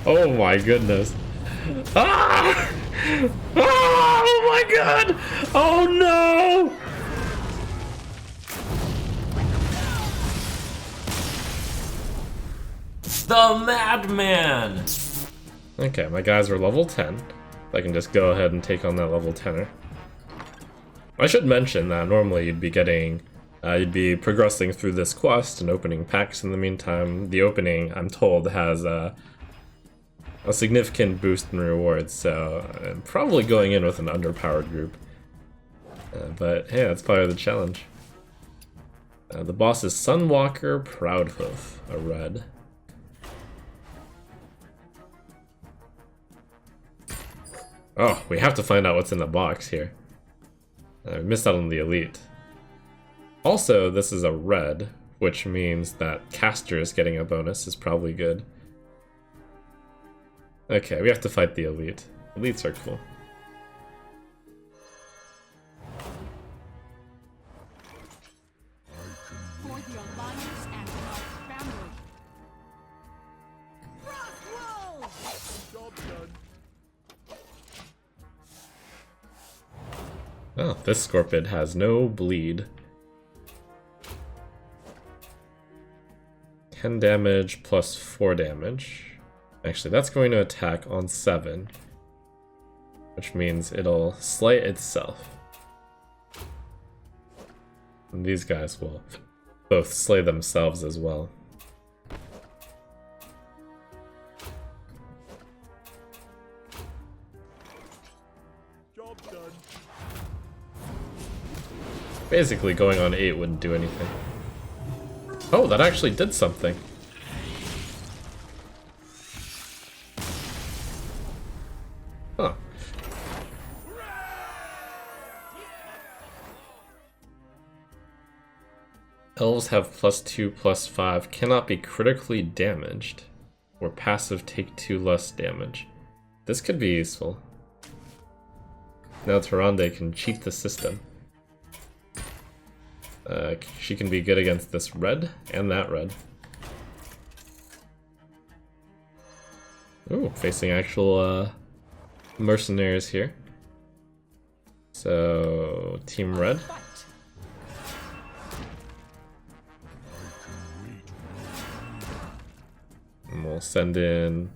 Oh my goodness. Ah! Ah! Oh my god! Oh no! The Madman! Okay, my guys are level 10. I can just go ahead and take on that level 10er. I should mention that normally you'd be progressing through this quest and opening packs in the meantime. The opening, I'm told, has a significant boost in rewards, so I'm probably going in with an underpowered group. But hey, that's part of the challenge. The boss is Sunwalker Proudhoof, a red. Oh, we have to find out what's in the box here. I missed out on the elite. Also, this is a red, which means that casters getting a bonus is probably good. Okay, we have to fight the elite. Elites are cool. Oh, this Scorpion has no bleed. 10 damage plus 4 damage. Actually, that's going to attack on 7, which means it'll slay itself. And these guys will both slay themselves as well. Job done. Basically, going on 8 wouldn't do anything. Oh, that actually did something. Huh. Elves have +2, +5, cannot be critically damaged, or passive take 2 less damage. This could be useful. Now Tyrande can cheat the system. She can be good against this red and that red. Ooh, facing actual mercenaries here. So, Team Red. And we'll send in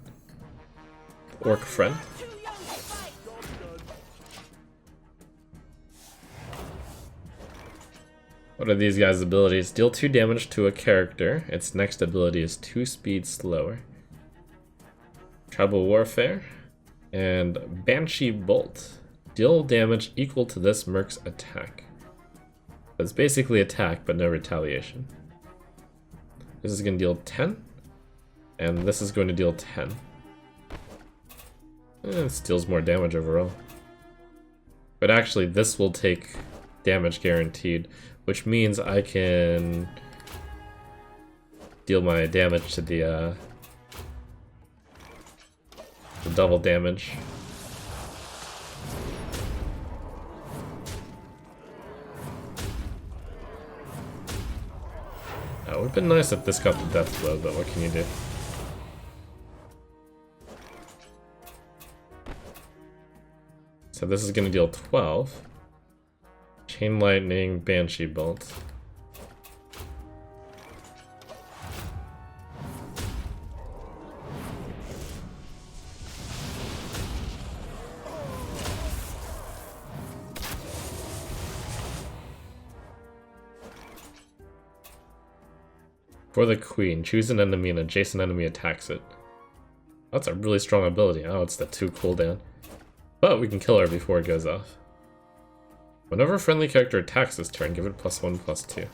Orc Friend. What are these guys' abilities? Deal 2 damage to a character. Its next ability is 2 speed slower. Tribal Warfare. And Banshee Bolt. Deal damage equal to this merc's attack. It's basically attack, but no retaliation. This is going to deal 10. And this is going to deal 10. It deals more damage overall. But actually, this will take damage guaranteed, which means I can deal my damage to the double damage. It would have been nice if this got the death blow, but what can you do? So this is going to deal 12. Chain Lightning, Banshee Bolt. For the Queen, choose an enemy and adjacent enemy attacks it. That's a really strong ability. Oh, it's the 2 cooldown. But we can kill her before it goes off. Whenever a friendly character attacks this turn, give it +1, +2.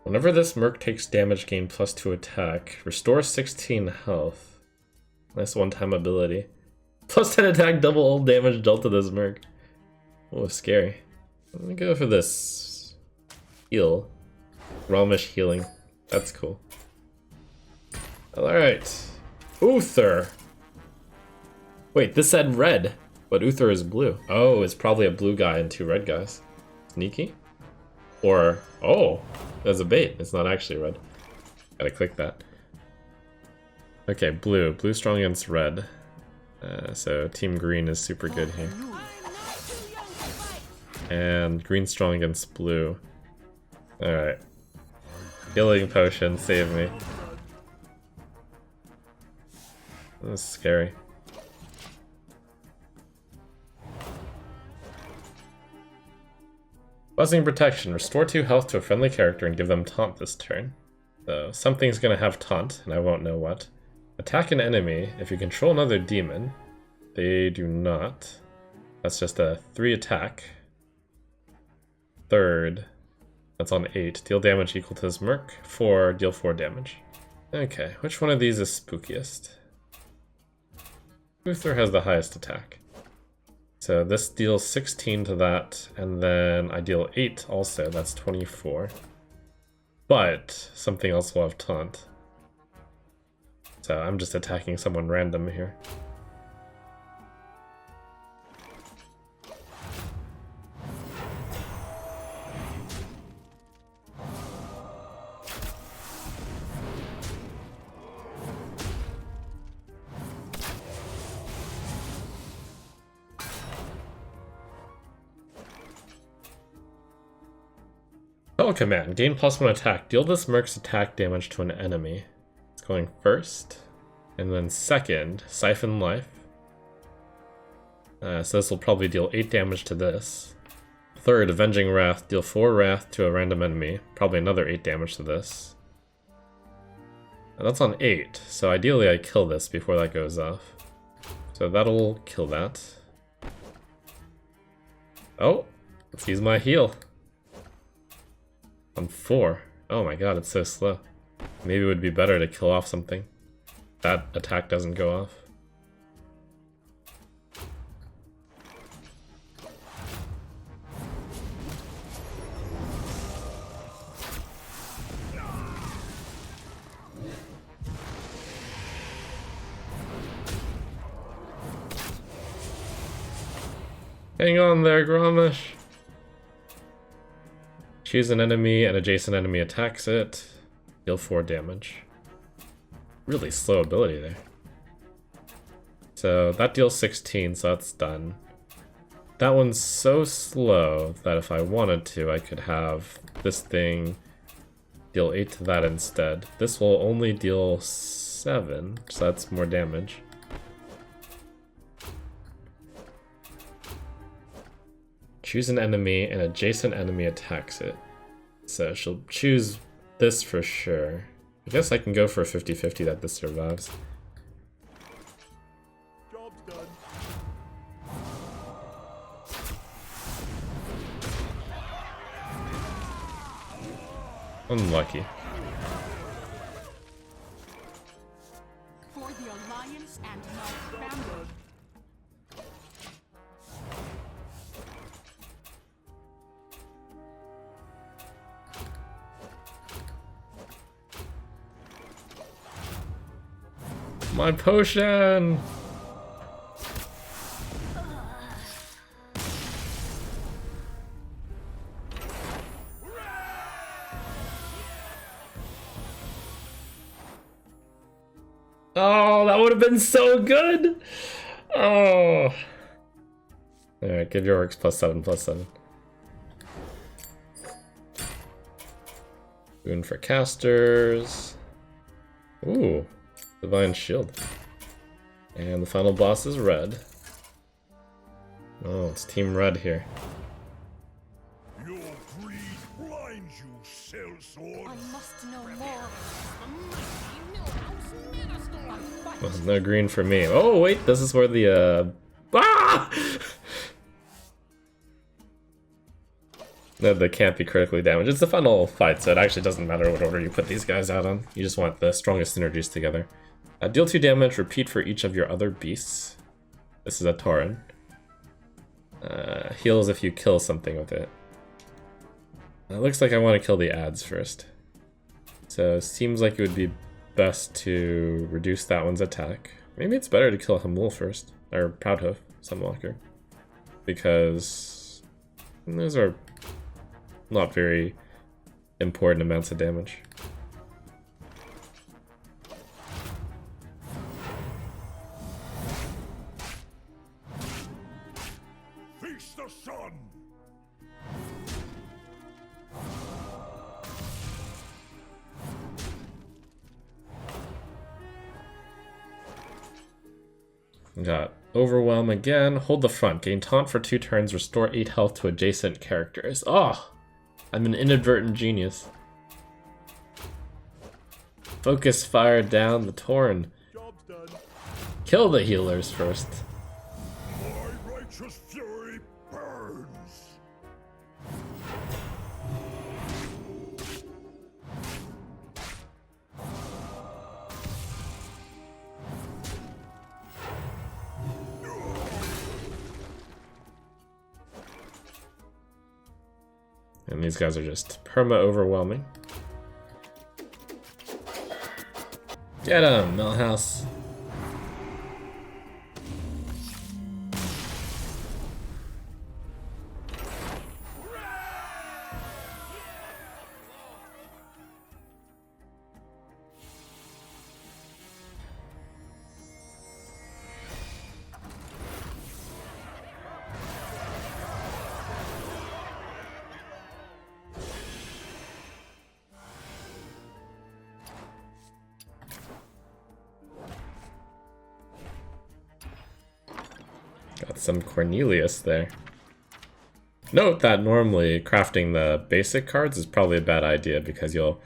Whenever this merc takes damage, gain +2 attack. Restore 16 health. Nice one-time ability. +10 attack, double old damage dealt to this merc. Oh, scary. Let me go for this heal. Realmish healing. That's cool. Alright. Uther! Wait, this said red, but Uther is blue. Oh, it's probably a blue guy and 2 red guys. Sneaky? Or, oh, there's a bait. It's not actually red. Gotta click that. Okay, blue. Blue strong against red. So team green is super good here. And green strong against blue. Alright. Healing potion, save me. This is scary. Buzzing protection. Restore 2 health to a friendly character and give them taunt this turn. So something's gonna have taunt, and I won't know what. Attack an enemy. If you control another demon, they do not. That's just a 3 attack. Third. That's on 8. Deal damage equal to this merc. 4. Deal 4 damage. Okay, which one of these is spookiest? Uther has the highest attack. So this deals 16 to that, and then I deal 8 also. That's 24. But something else will have taunt. So I'm just attacking someone random here. Spell command. Gain +1 attack. Deal this merc's attack damage to an enemy. It's going first. And then second, siphon life. So this will probably deal 8 damage to this. Third, avenging wrath. Deal 4 wrath to a random enemy. Probably another 8 damage to this. And that's on 8. So ideally I kill this before that goes off. So that'll kill that. Oh, let's use my heal. On 4. Oh my god, it's so slow. Maybe it would be better to kill off something. That attack doesn't go off. Hang on there, Grommash. Choose an enemy, an adjacent enemy attacks it. Deal 4 damage. Really slow ability there. So that deals 16, so that's done. That one's so slow that if I wanted to, I could have this thing deal 8 to that instead. This will only deal 7, so that's more damage. Choose an enemy, an adjacent enemy attacks it. So she'll choose this for sure. I guess I can go for a 50-50 that this survives. Job's done. Unlucky. For the Alliance and my family. My potion! Oh, that would have been so good! Oh. Alright, give your orcs +7/+7. Boon for casters. Ooh. Divine Shield. And the final boss is red. Oh, it's Team Red here. Your greed blinds you, sellsword. I must know more. Well, no green for me. Oh, wait, this is where the, Ah! No, they can't be critically damaged. It's a final fight, so it actually doesn't matter what order you put these guys out on. You just want the strongest synergies together. Deal 2 damage, repeat for each of your other beasts. This is a Tauren. Heals if you kill something with it. It looks like I want to kill the ads first. So seems like it would be best to reduce that one's attack. Maybe it's better to kill Hamul first, or Proudhoof, Sunwalker, because those are not very important amounts of damage. Feast the sun! Got Overwhelm again. Hold the front. Gain taunt for 2 turns. Restore 8 health to adjacent characters. Oh! I'm an inadvertent genius. Focus fire down the Torn. Job's done. Kill the healers first. My righteous fury burns. And these guys are just perma-overwhelming. Get him, Millhouse. Got some Cornelius there. Note that normally crafting the basic cards is probably a bad idea because you'll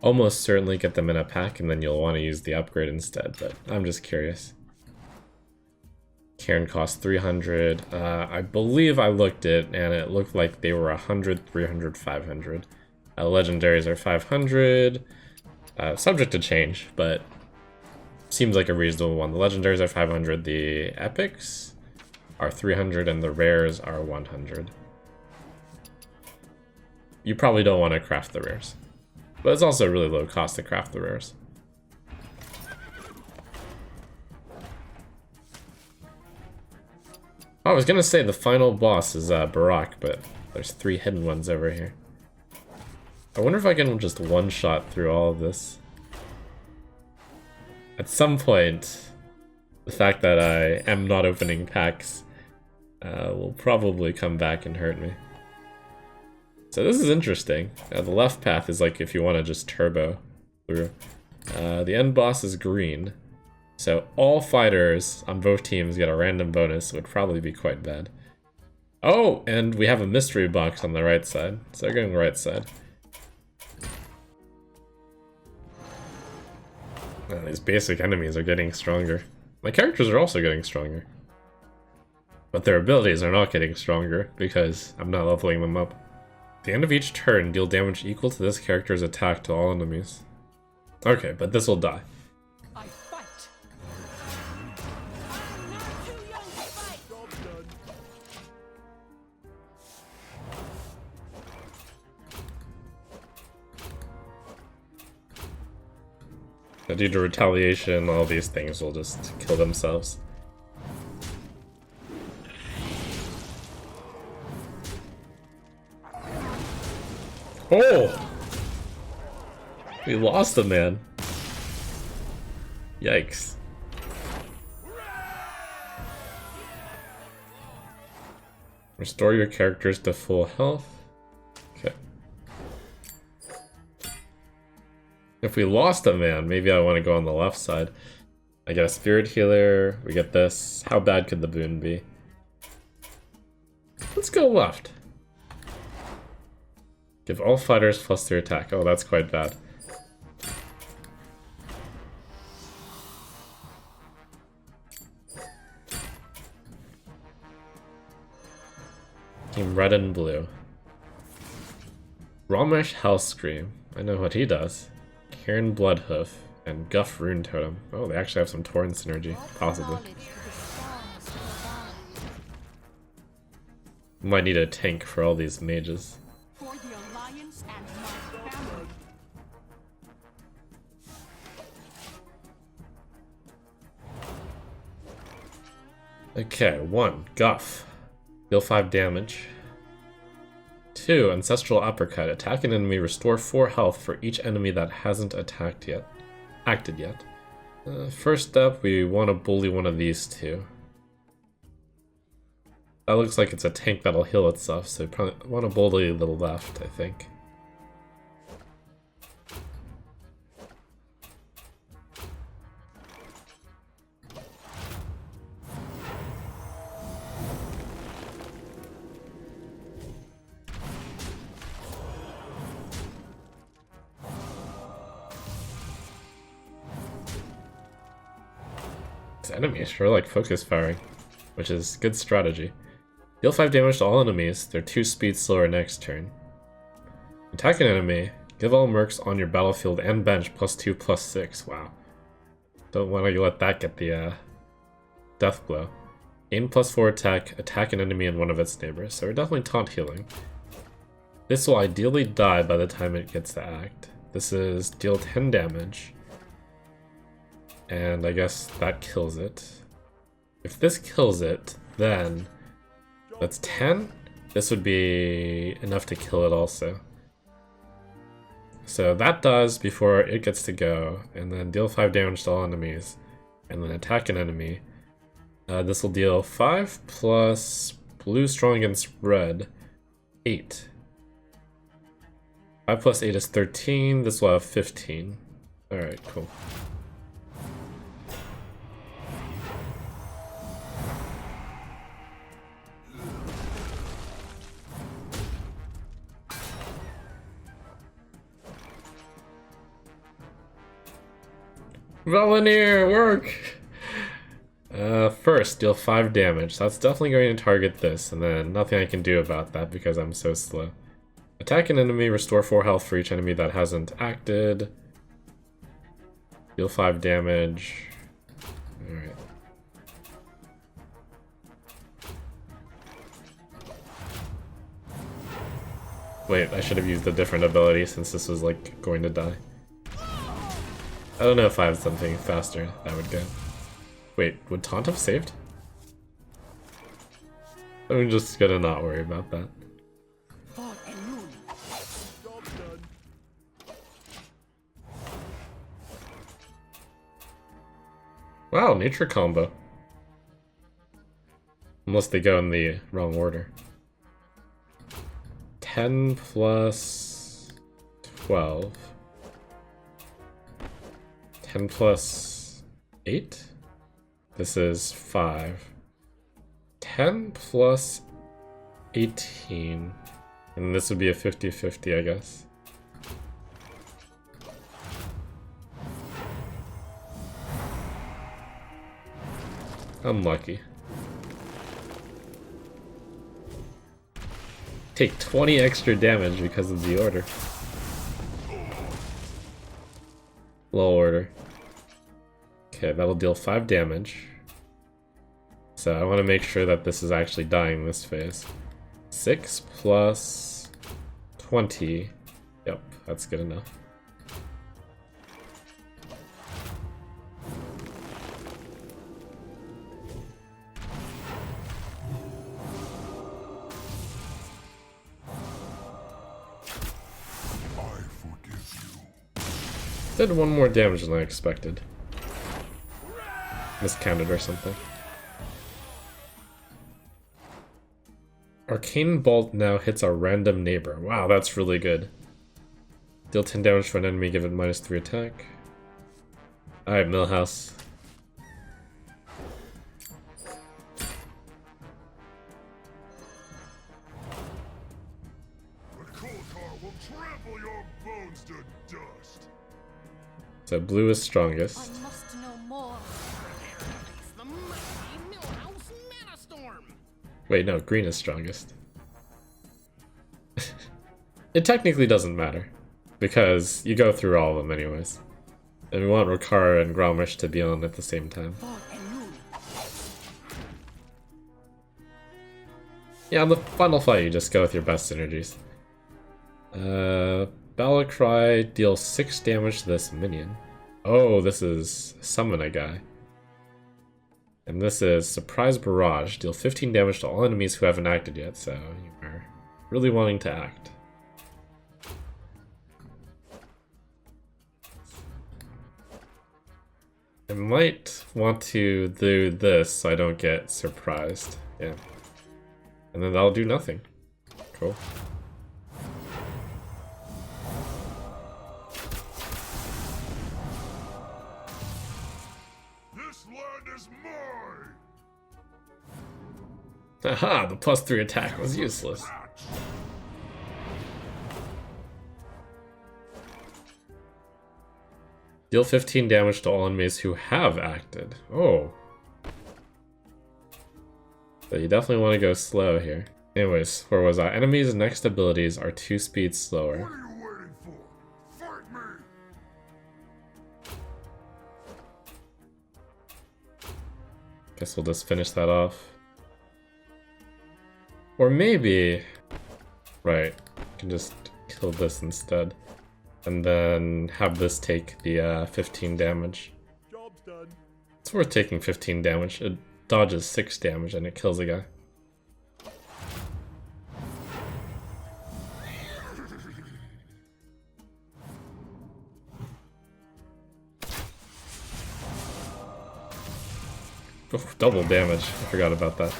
almost certainly get them in a pack and then you'll want to use the upgrade instead, but I'm just curious. Cairn cost 300. I believe I looked it and it looked like they were 100, 300, 500. Legendaries are 500. Subject to change, but seems like a reasonable one. The legendaries are 500. The epics are 300 and the rares are 100. You probably don't want to craft the rares, but it's also really low cost to craft the rares. Oh, I was gonna say the final boss is Barak, but there's 3 hidden ones over here. I wonder if I can just one-shot through all of this. At some point, the fact that I am not opening packs will probably come back and hurt me. So this is interesting. The left path is like if you want to just turbo through. The end boss is green. So all fighters on both teams get a random bonus, would probably be quite bad. Oh, and we have a mystery box on the right side. So they're going the right side. Oh, these basic enemies are getting stronger. My characters are also getting stronger. But their abilities are not getting stronger because I'm not leveling them up. At the end of each turn, deal damage equal to this character's attack to all enemies. Okay, but this will die. I fight. I'm not too young to fight. Job's done. So due to retaliation, all these things will just kill themselves. Oh! We lost a man. Yikes. Restore your characters to full health. Okay. If we lost a man, maybe I want to go on the left side. I get a spirit healer, we get this. How bad could the boon be? Let's go left. Give all fighters +3 attack. Oh, that's quite bad. Team red and blue. Ramesh Hellscream. I know what he does. Cairn Bloodhoof and Guff Rune Totem. Oh, they actually have some Torn synergy, possibly. Might need a tank for all these mages. For the Alliance and my family. Okay, 1. Guff. Deal 5 damage. 2. Ancestral Uppercut. Attack an enemy, restore 4 health for each enemy that hasn't acted yet. First up, we want to bully one of these two. That looks like it's a tank that'll heal itself, so we probably want to bully the left, I think. Enemies sure like focus firing, which is good strategy. Deal 5 damage to all enemies, they're 2 speed slower next turn. Attack an enemy, give all mercs on your battlefield and bench +2/+6, wow. Don't want to let that get the death blow. Gain +4 attack an enemy and one of its neighbors, so we're definitely taunt healing. This will ideally die by the time it gets to act. This is deal 10 damage. And I guess that kills it. If this kills it, then that's 10. This would be enough to kill it also. So that does before it gets to go, and then deal 5 damage to all enemies, and then attack an enemy. This will deal 5 plus blue strong against red, 8. 5 plus 8 is 13, this will have 15. Alright, cool. Volunteer, work! First, deal 5 damage. That's definitely going to target this, and then nothing I can do about that because I'm so slow. Attack an enemy, restore 4 health for each enemy that hasn't acted. Deal 5 damage. Alright. Wait, I should have used a different ability since this was like going to die. I don't know if I have something faster that would go. Wait, would taunt have saved? I'm just gonna not worry about that. Job done. Wow, nature combo. Unless they go in the wrong order. 10 plus 12. 10 plus 8? This is 5. 10 plus 18. And this would be a 50-50, I guess. Unlucky. Take 20 extra damage because of the order. Low order. Okay, that'll deal 5 damage. So I want to make sure that this is actually dying this phase. 6 plus 20. Yep, that's good enough. I forgive you. Did 1 more damage than I expected. Miscounted or something. Arcane Bolt now hits our random neighbor. Wow, that's really good. Deal 10 damage to an enemy, give it -3 attack. Alright, Millhouse. The coal car will trample your bones to dust. So blue is strongest. I must know more. It's the mighty Millhouse Manastorm! Wait, no, green is strongest. It technically doesn't matter, because you go through all of them anyways. And we want Rokara and Gromrish to be on at the same time. Yeah, on the final fight, you just go with your best synergies. Balakrai deals 6 damage to this minion. Oh, this is summon a guy. And this is Surprise Barrage. Deal 15 damage to all enemies who haven't acted yet, so you are really wanting to act. I might want to do this so I don't get surprised. Yeah. And then that'll do nothing. Cool. This land is mine! Aha! The +3 attack was useless. Deal 15 damage to all enemies who have acted. Oh. So you definitely want to go slow here. Anyways, where was I? Enemies' next abilities are 2 speeds slower. What are you waiting for? Fight me! Guess we'll just finish that off. Or maybe... Right, I can just kill this instead. And then have this take the 15 damage. Job's done. It's worth taking 15 damage. It dodges 6 damage and it kills a guy. Oh, double damage. I forgot about that.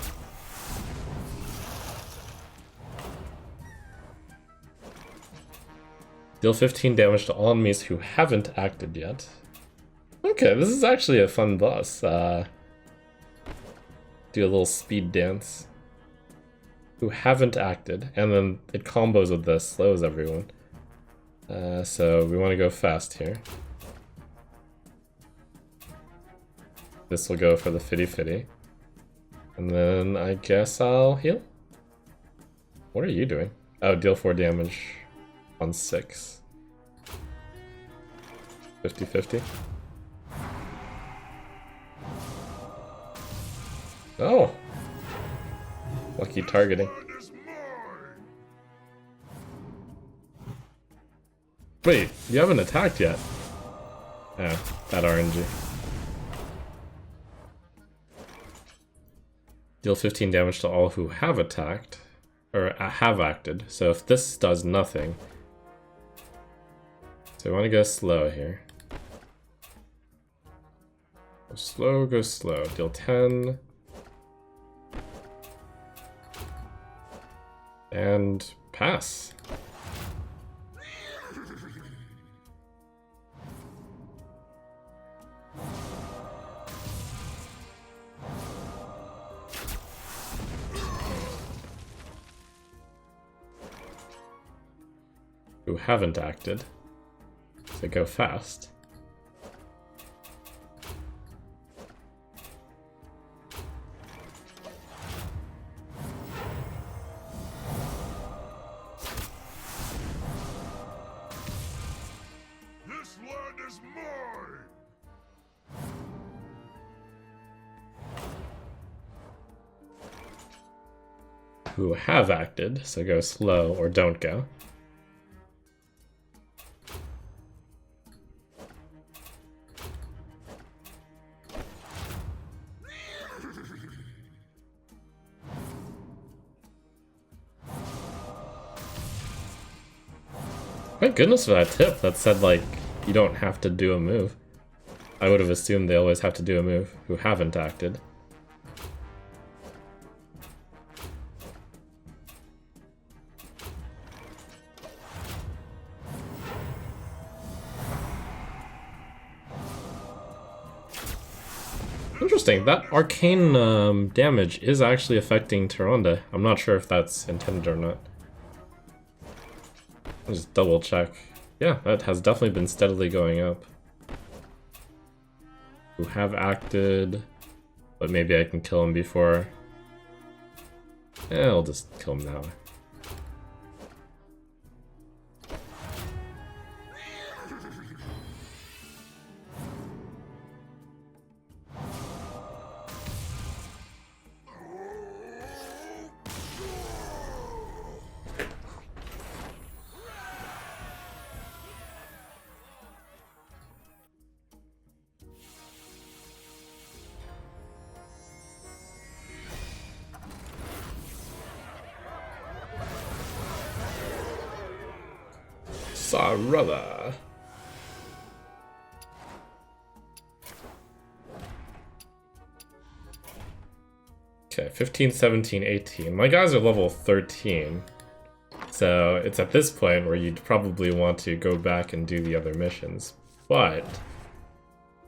Deal 15 damage to all enemies who haven't acted yet. Okay, this is actually a fun boss. Do a little speed dance. Who haven't acted, and then it combos with this, slows everyone. So we want to go fast here. This will go for the fitty fitty. And then I guess I'll heal? What are you doing? Oh, deal 4 damage on 6. 50-50. Oh! Lucky targeting. Land is mine! Wait, you haven't attacked yet. Yeah, that RNG. Deal 15 damage to all who have attacked, or have acted. So if this does nothing, so we want to go slow here. Go slow, go slow. Deal 10. And pass. Who haven't acted, so go fast. This land is mine! Who have acted, so go slow or don't go. Thank goodness for that tip that said, like, you don't have to do a move. I would have assumed they always have to do a move who haven't acted. Interesting, that arcane damage is actually affecting Tyrande. I'm not sure if that's intended or not. I'll just double check. Yeah, that has definitely been steadily going up. Who have acted, but maybe I can kill him before. Yeah, I'll just kill him now. Sarada. Okay, 15, 17, 18. My guys are level 13. So it's at this point where you'd probably want to go back and do the other missions. But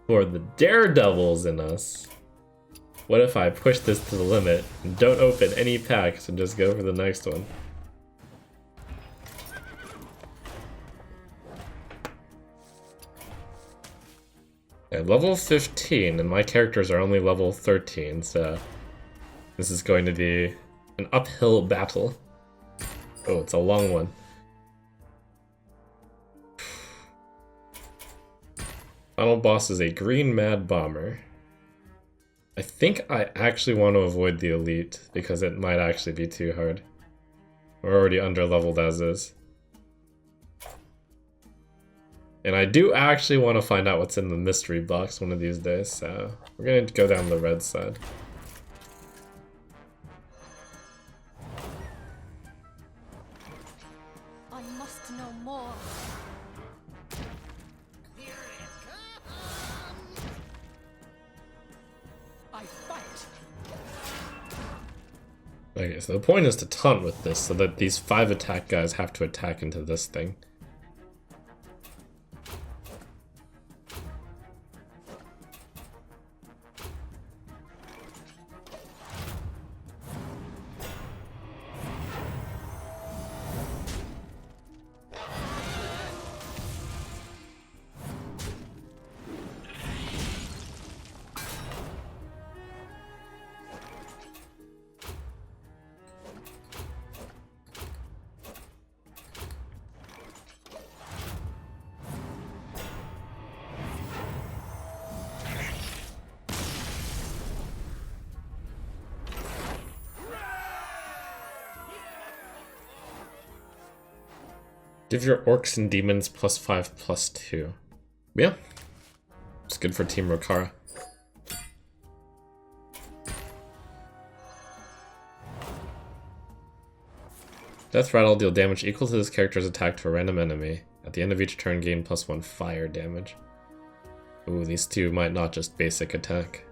for the daredevils in us, what if I push this to the limit and don't open any packs and just go for the next one? Okay, level 15, and my characters are only level 13, so this is going to be an uphill battle. Oh, it's a long one. Final boss is a green mad bomber. I think I actually want to avoid the elite because it might actually be too hard. We're already under leveled as is. And I do actually want to find out what's in the mystery box one of these days, so we're going to go down the red side. I must know more. Here it comes. I fight. Okay, so the point is to taunt with this so that these 5 attack guys have to attack into this thing. Give your orcs and demons +5/+2. Yeah. It's good for Team Rokara. Death Rattle deal damage equal to this character's attack to a random enemy. At the end of each turn, gain +1 fire damage. Ooh, these two might not just basic attack.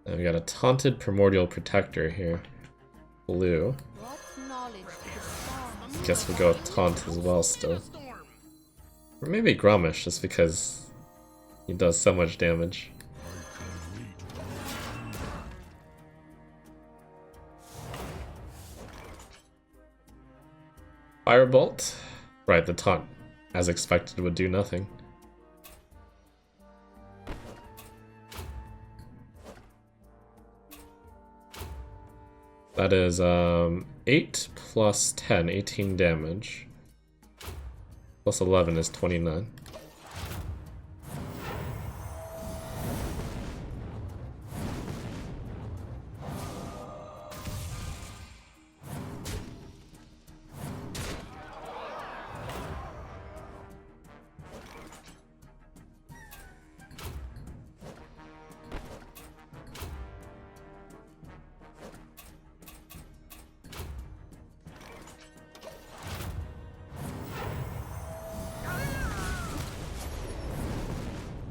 Now we got a Taunted Primordial Protector here. Blue. What knowledge to the stars? Guess we'll go with Taunt as well still. Or maybe Gromish, just because he does so much damage. Firebolt. Right, the taunt, as expected, would do nothing. That is 8 plus 10, 18 damage. Plus 11 is 29.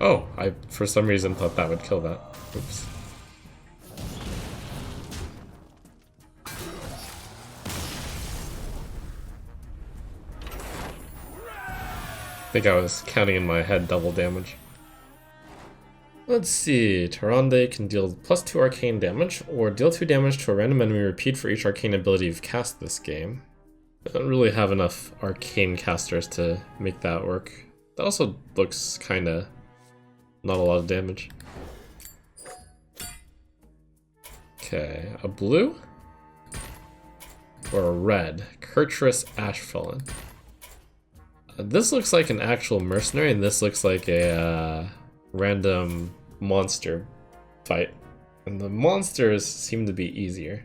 Oh, I for some reason thought that would kill that. Oops. I think I was counting in my head double damage. Let's see, Tyrande can deal +2 arcane damage, or deal 2 damage to a random enemy repeat for each arcane ability you've cast this game. I don't really have enough arcane casters to make that work. That also looks kinda not a lot of damage. Okay, a blue? Or a red? Kurtrus Ashfallen. This looks like an actual mercenary, and this looks like a random monster fight. And the monsters seem to be easier.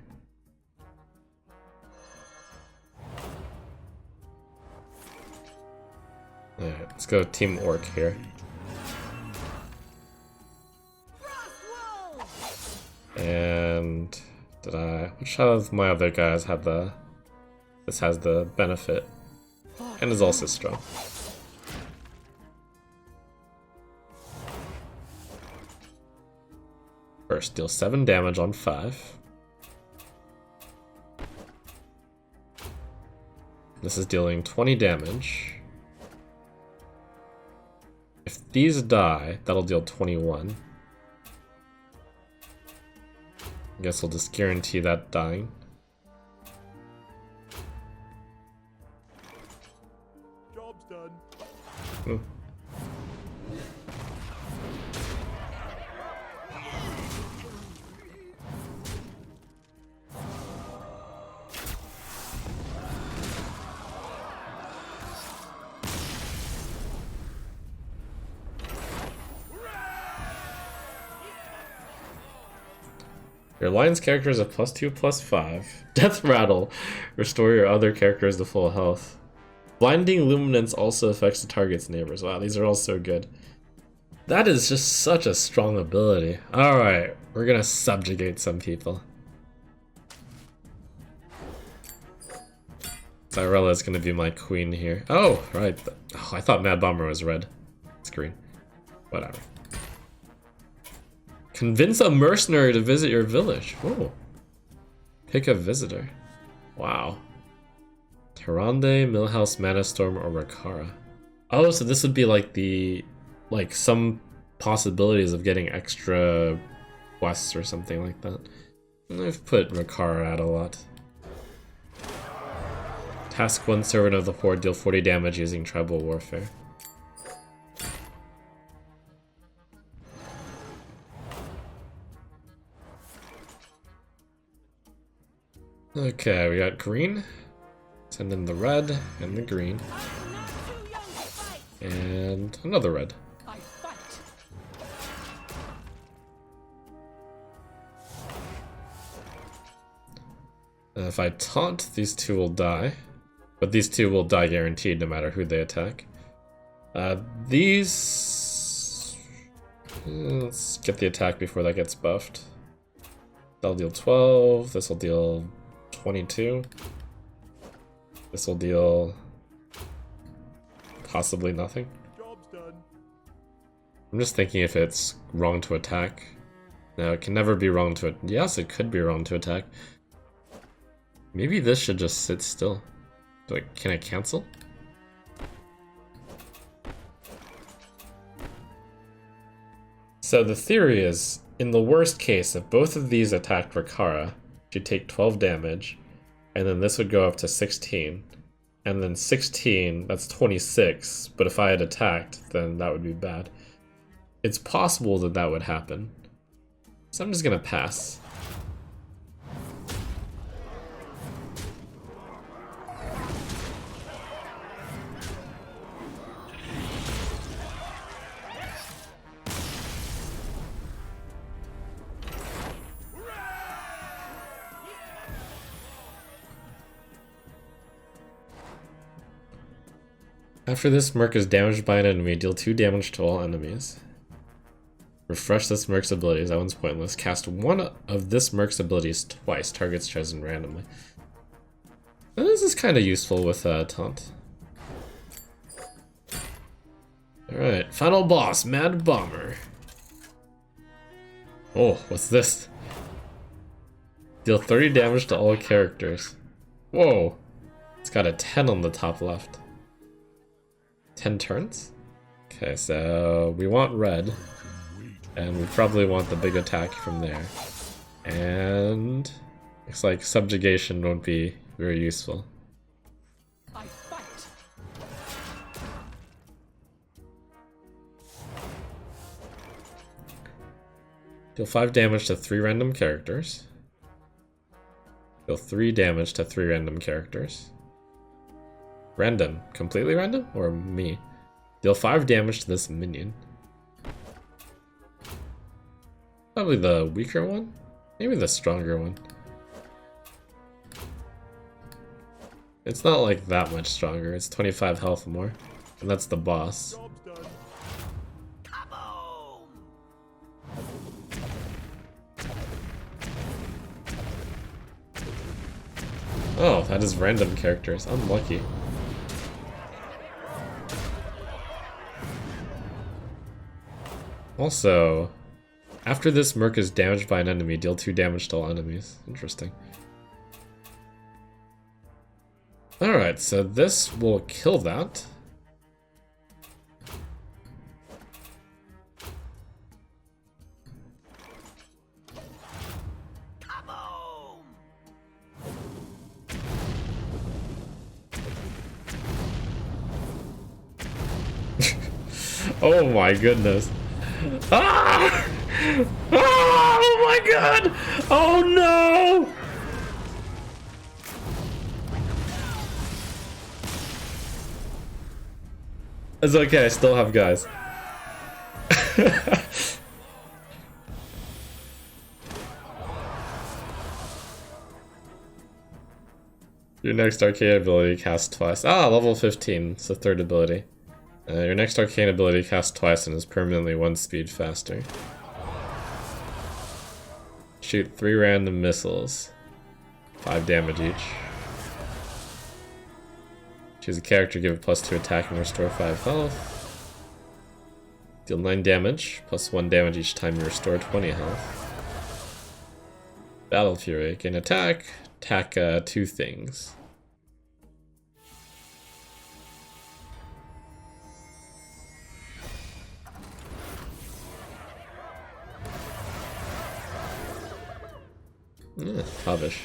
Alright, let's go Team Orc here. And which of my other guys have this has the benefit and is also strong. First, deal 7 damage on 5. This is dealing 20 damage. If these die, that'll deal 21. I guess I'll just guarantee that dying. Job's done. Hmm. Your alliance characters have +2/+5. Death Rattle. Restore your other characters to full health. Blinding Luminance also affects the target's neighbors. Wow, these are all so good. That is just such a strong ability. Alright, we're gonna subjugate some people. Tyrella is gonna be my queen here. Oh, right. Oh, I thought Mad Bomber was red. It's green. Whatever. Convince a mercenary to visit your village. Oh. Pick a visitor. Wow. Tyrande, Millhouse, Manastorm, or Rakara. Oh, so this would be like the... like some possibilities of getting extra quests or something like that. I've put Rakara out a lot. Task 1, Servant of the Horde, deal 40 damage using Tribal Warfare. Okay, we got green. Send in the red and the green. And another red. I fight. And if I taunt, these two will die. But these two will die guaranteed no matter who they attack. These... let's get the attack before that gets buffed. That'll deal 12. This will deal 22. This will deal possibly nothing. Job's done. I'm just thinking if it's wrong to attack. No, it can never be wrong to... yes, it could be wrong to attack. Maybe this should just sit still. Can I cancel? So the theory is, in the worst case, if both of these attacked Rakara, she'd take 12 damage, and then this would go up to 16. And then 16, that's 26, but if I had attacked, then that would be bad. It's possible that that would happen. So I'm just gonna pass. After this Merc is damaged by an enemy, deal 2 damage to all enemies. Refresh this Merc's abilities, that one's pointless. Cast one of this Merc's abilities twice, targets chosen randomly. Now, this is kind of useful with Taunt. Alright, final boss, Mad Bomber. Oh, what's this? Deal 30 damage to all characters. Whoa, it's got a 10 on the top left. 10 turns? Okay, so we want red, and we probably want the big attack from there. And looks like subjugation won't be very useful. I fight. Deal 5 damage to 3 random characters. Deal 3 damage to 3 random characters. Random. Completely random? Or me? Deal 5 damage to this minion. Probably the weaker one? Maybe the stronger one. It's not like that much stronger. It's 25 health more. And that's the boss. Job's done. Oh, that is random characters. Unlucky. Also, After this Merc is damaged by an enemy, deal 2 damage to all enemies. Interesting. Alright, so this will kill that. Oh my goodness. Ah! Ah! Oh my god! Oh no! It's okay, I still have guys. Your next arcane ability casts twice. Ah, level 15. It's the third ability. Your next arcane ability casts twice and is permanently 1 speed faster. Shoot 3 random missiles. 5 damage each. Choose a character, give it +2 attack and restore 5 health. Deal 9 damage, +1 damage each time you restore 20 health. Battle Fury, gain attack, 2 things. Rubbish.